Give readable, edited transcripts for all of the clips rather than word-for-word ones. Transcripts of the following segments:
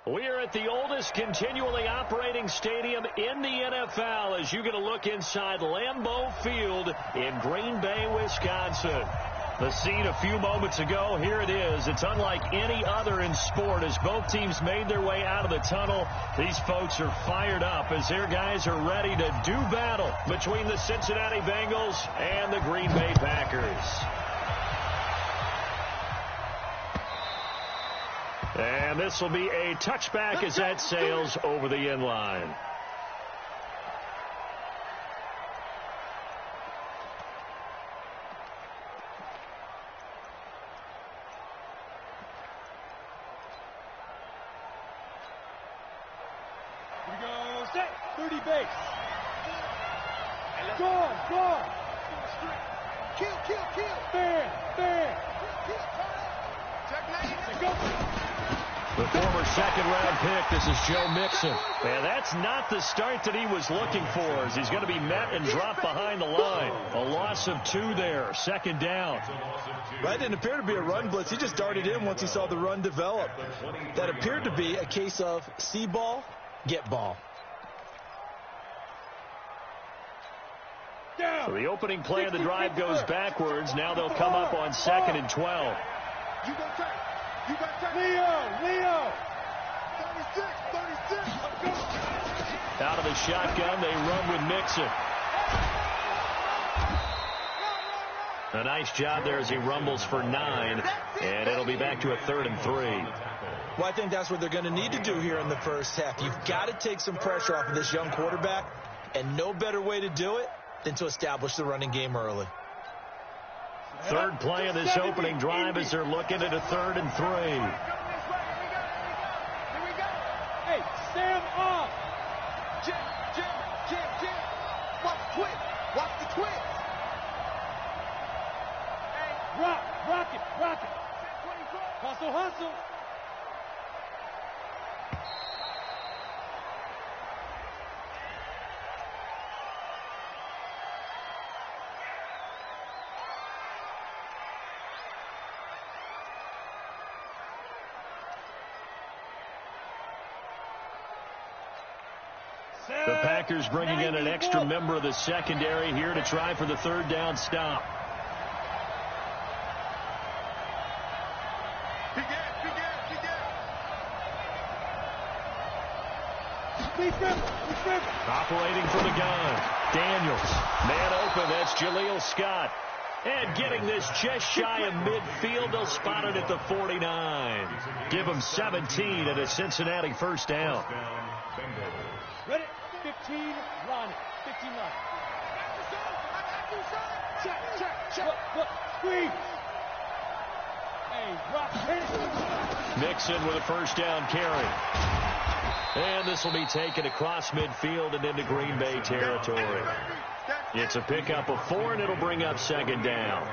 We are at the oldest continually operating stadium in the NFL as you get a look inside Lambeau Field in Green Bay, Wisconsin. The scene a few moments ago, here it is. It's unlike any other in sport as both teams made their way out of the tunnel. These folks are fired up as their guys are ready to do battle between the Cincinnati Bengals and the Green Bay Packers. And this will be a touchback as that sails over the end line. Here we go, set, 30 base. Gone. Kill. Fair. Check, go. The former second-round pick, this is Joe Mixon. Man, that's not the start that he was looking for as he's going to be met and dropped behind the line. A loss of 2 there, second down. Right, didn't appear to be a run blitz. He just darted in once he saw the run develop. That appeared to be a case of see ball, get ball. So the opening play of the drive goes backwards. Now they'll come up on 2nd and 12. You got time. Leo. 36. Out of the shotgun, they run with Mixon. A nice job there as he rumbles for 9, and it'll be back to a 3rd and 3. Well, I think that's what they're going to need to do here in the first half. You've got to take some pressure off of this young quarterback, and no better way to do it than to establish the running game early. Third play of this opening drive as they're looking at a 3rd and 3. Hey, Sam off. Jim. Watch the twist. Hey, rock it. Hustle. The Packers bringing in an extra member of the secondary here to try for the 3rd down stop. Operating from the gun. Daniels. Man open. That's Jaleel Scott. And getting this just shy of midfield. They'll spot it at the 49. Give them 17 and a Cincinnati first down. Ready? 15, run. 15 line. Check. Look. Squeeze. Hey, rock. Mixon with a first down carry. And this will be taken across midfield and into Green Bay territory. It's a pickup of 4, and it'll bring up 2nd down.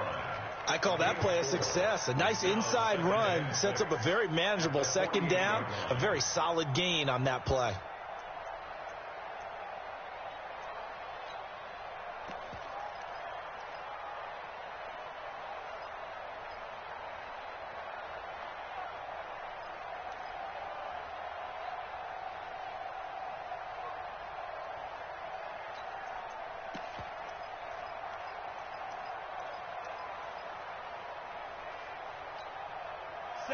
I call that play a success. A nice inside run sets up a very manageable 2nd down. A very solid gain on that play.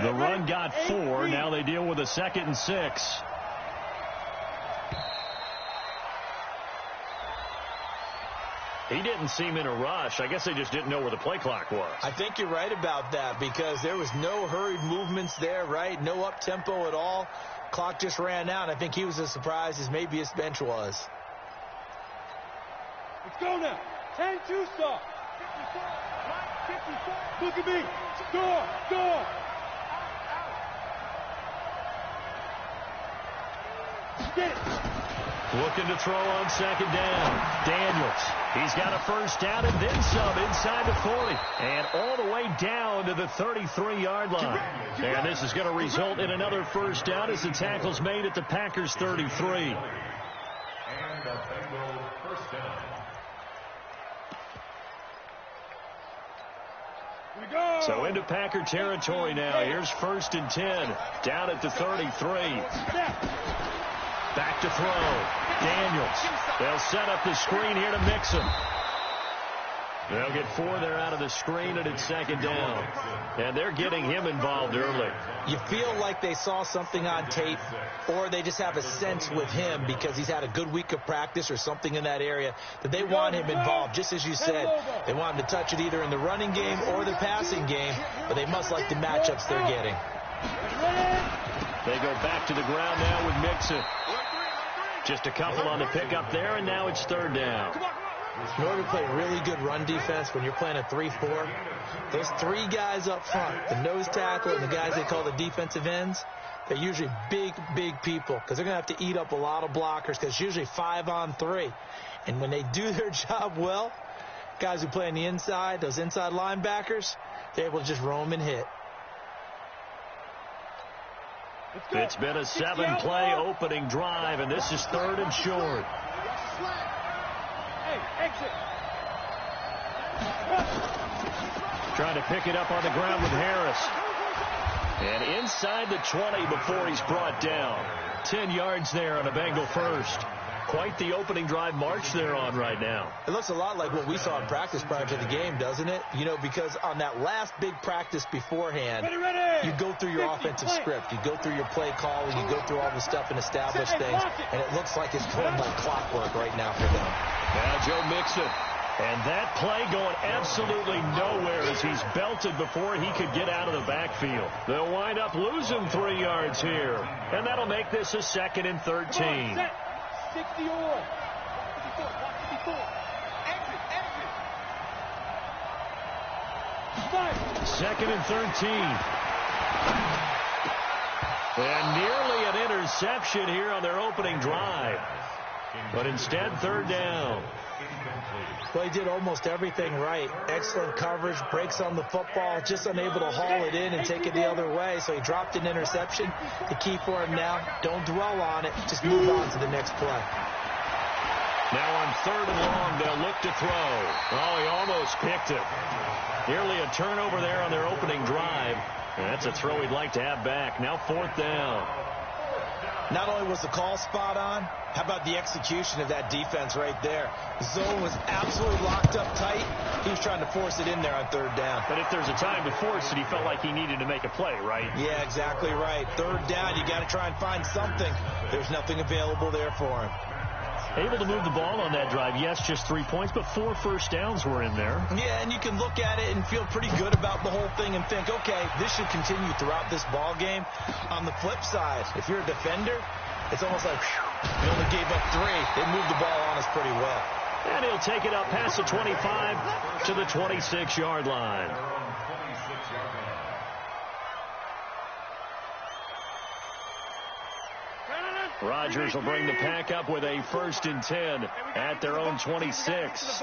The run got 4. Now they deal with a 2nd and 6. He didn't seem in a rush. I guess they just didn't know where the play clock was. I think you're right about that because there was no hurried movements there, right? No up-tempo at all. Clock just ran out. I think he was as surprised as maybe his bench was. Let's go now. 10-2 stop. 54. Look at me. Score. Get it. Looking to throw on 2nd down. Daniels. He's got a first down and then some inside the 40. And all the way down to the 33-yard line. And this is going to result in another first down as the tackle's made at the Packers' 33. And the Bengals first down. So into Packer territory now. Here's 1st and 10. Down at the 33. Back to throw. Daniels. They'll set up the screen here to Mixon. They'll get 4 there out of the screen, and it's 2nd down. And they're getting him involved early. You feel like they saw something on tape, or they just have a sense with him because he's had a good week of practice or something in that area that they want him involved. Just as you said, they want him to touch it either in the running game or the passing game, but they must like the matchups they're getting. They go back to the ground now with Mixon. Just a couple on the pickup there, and now it's 3rd down. In order to play really good run defense when you're playing a 3-4, those 3 guys up front, the nose tackle and the guys they call the defensive ends, they're usually big, big people because they're going to have to eat up a lot of blockers because it's usually 5 on 3. And when they do their job well, guys who play on the inside, those inside linebackers, they're able to just roam and hit. It's been a 7-play opening drive, and this is 3rd and short. Trying to pick it up on the ground with Harris. And inside the 20 before he's brought down. 10 yards there on a Bengal first. Quite the opening drive march they're on right now. It looks a lot like what we saw in practice prior to the game, doesn't it? You know, because on that last big practice beforehand, you go through your offensive script. You go through your play calling. You go through all the stuff and establish things. And it looks like it's going like clockwork right now for them. Now Joe Mixon. And that play going absolutely nowhere as he's belted before he could get out of the backfield. They'll wind up losing 3 yards here. And that'll make this a 2nd and 13. 60 or 54. Exit. 2nd and 13. And nearly an interception here on their opening drive. But instead, 3rd down. Well, he did almost everything right. Excellent coverage, breaks on the football, just unable to haul it in and take it the other way. So he dropped an interception. The key for him now, don't dwell on it. Just move on to the next play. Now on 3rd and long, they'll look to throw. Oh, he almost picked it. Nearly a turnover there on their opening drive. And that's a throw he'd like to have back. Now 4th down. Not only was the call spot on, how about the execution of that defense right there? The zone was absolutely locked up tight. He was trying to force it in there on 3rd down. But if there's a time to force it, he felt like he needed to make a play, right? Yeah, exactly right. 3rd down, you got to try and find something. There's nothing available there for him. Able to move the ball on that drive. Yes, just 3 points, but 4 first downs were in there. Yeah, and you can look at it and feel pretty good about the whole thing and think, okay, this should continue throughout this ball game. On the flip side, if you're a defender, it's almost like, whew, we only gave up 3. They moved the ball on us pretty well. And he'll take it up past the 25 to the 26-yard line. Rodgers will bring the pack up with a 1st and 10 at their own 26.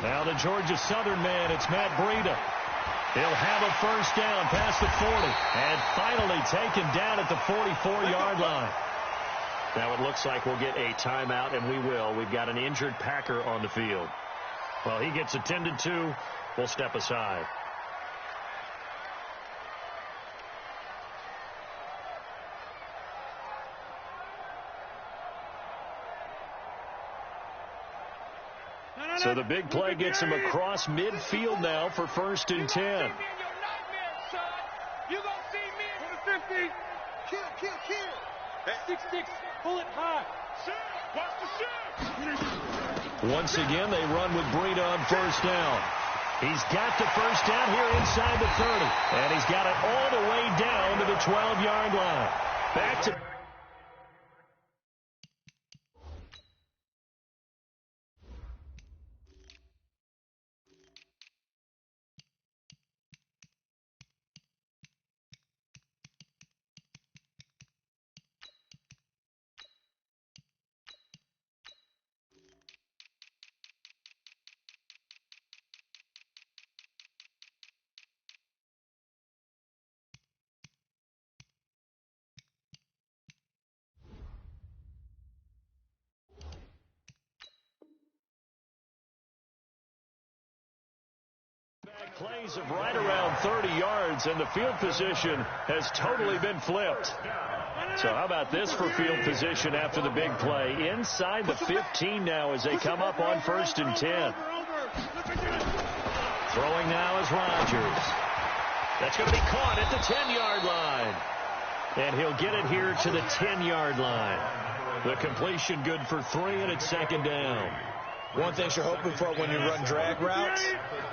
Now the Georgia Southern man, it's Matt Breida. He'll have a 1st down past the 40 and finally taken down at the 44-yard line. Now it looks like we'll get a timeout, and we will. We've got an injured Packer on the field. Well, he gets attended to. We'll step aside. So the big play gets him across midfield now for 1st and 10. You gonna see me on the 50. Kill. 6-6. Pull it high. Watch the shot. Once again, they run with Breida on 1st down. He's got the 1st down here inside the 30. And he's got it all the way down to the 12-yard line. Back to Plays of right around 30 yards, and the field position has totally been flipped. So how about this for field position after the big play? Inside the 15 now as they come up on 1st and 10. Throwing now is Rodgers. That's going to be caught at the 10-yard line. And he'll get it here to the 10-yard line. The completion good for 3, and it's 2nd down. One thing you're hoping for when you run drag routes,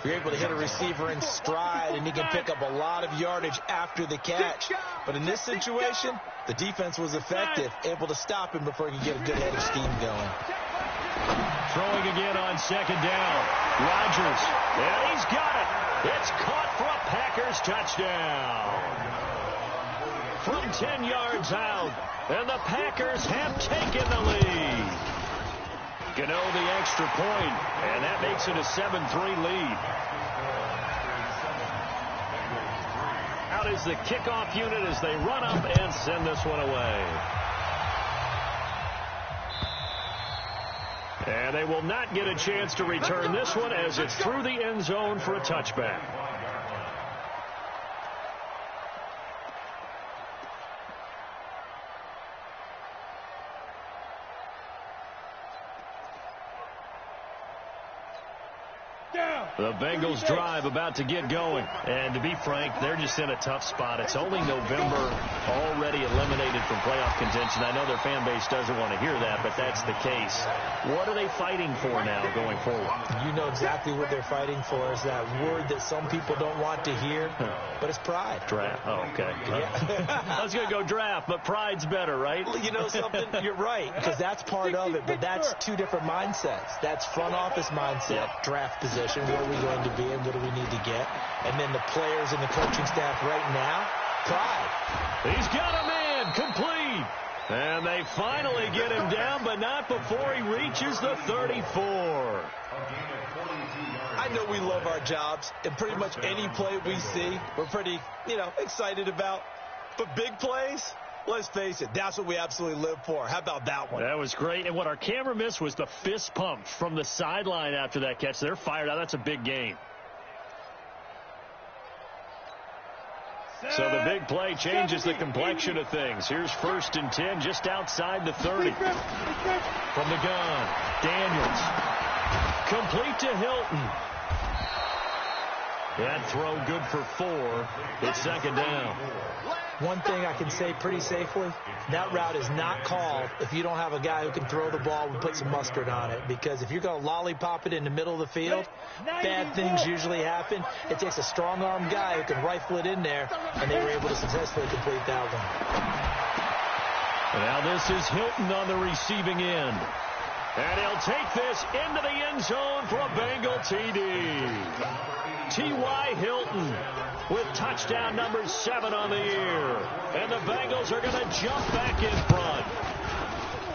you're able to hit a receiver in stride, and he can pick up a lot of yardage after the catch. But in this situation, the defense was effective, able to stop him before he could get a good head of steam going. Throwing again on 2nd down. Rodgers, and he's got it. It's caught for a Packers touchdown. From 10 yards out, and the Packers have taken the lead. Gano the extra point, and that makes it a 7-3 lead. Out is the kickoff unit as they run up and send this one away. And they will not get a chance to return this one as it's through the end zone for a touchback. The Bengals drive about to get going. And to be frank, they're just in a tough spot. It's only November, already eliminated from playoff contention. I know their fan base doesn't want to hear that, but that's the case. What are they fighting for now going forward? You know exactly what they're fighting for. Is that word that some people don't want to hear, but it's pride. Draft. Oh, okay. Yeah. I was going to go draft, but pride's better, right? Well, you know something? You're right, because that's part of it, but that's two different mindsets. That's front office mindset, draft position, where are we going to be and what do we need to get? And then the players and the coaching staff right now, pride. He's got a man complete. And they finally get him down, but not before he reaches the 34. I know we love our jobs, and pretty much any play we see, we're pretty, excited about. But big plays, let's face it, that's what we absolutely live for. How about that one? That was great. And what our camera missed was the fist pump from the sideline after that catch. They're fired out. That's a big game. So the big play changes the complexion of things. Here's 1st and 10 just outside the 30. From the gun, Daniels. Complete to Hilton. That throw good for 4. It's 2nd down. One thing I can say pretty safely, that route is not called if you don't have a guy who can throw the ball and put some mustard on it. Because if you're going to lollipop it in the middle of the field, bad things usually happen. It takes a strong-armed guy who can rifle it in there, and they were able to successfully complete that one. Now this is Hilton on the receiving end. And he'll take this into the end zone for a Bengal TD. T.Y. Hilton with touchdown number 7 on the year. And the Bengals are going to jump back in front.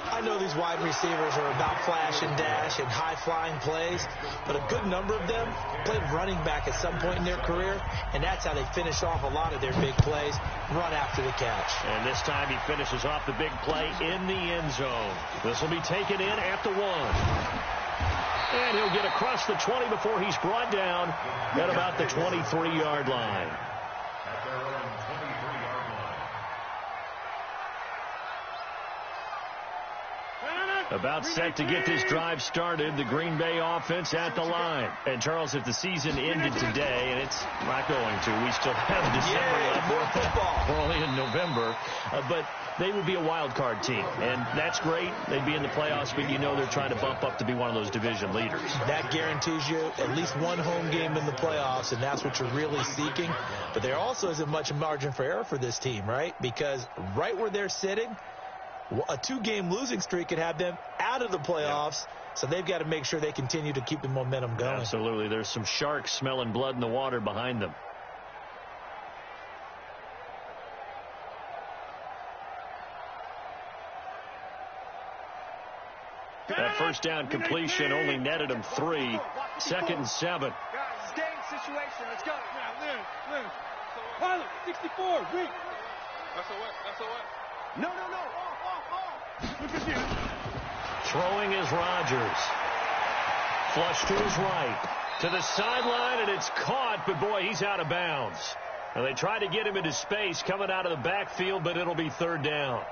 I know these wide receivers are about flash and dash and high-flying plays, but a good number of them played running back at some point in their career, and that's how they finish off a lot of their big plays, run after the catch. And this time he finishes off the big play in the end zone. This will be taken in at the 1. And he'll get across the 20 before he's brought down at about the 23-yard line. About set to get this drive started, the Green Bay offense at the line. And, Charles, if the season ended today, and it's not going to, we still have December left. More football. We're only in November. But they would be a wild card team, and that's great. They'd be in the playoffs, but you know they're trying to bump up to be one of those division leaders. That guarantees you at least one home game in the playoffs, and that's what you're really seeking. But there also isn't much margin for error for this team, right? Because right where they're sitting, a 2-game losing streak could have them out of the playoffs, so they've got to make sure they continue to keep the momentum going. Absolutely. There's some sharks smelling blood in the water behind them. That first down completion only netted him 3. 2nd and 7. Stay in situation. Let's go. Lynn. Pilot, 64. Read. That's a what? No. Look at you. Throwing is Rodgers. Flush to his right. To the sideline, and it's caught, but boy, he's out of bounds. And they tried to get him into space coming out of the backfield, but it'll be third down.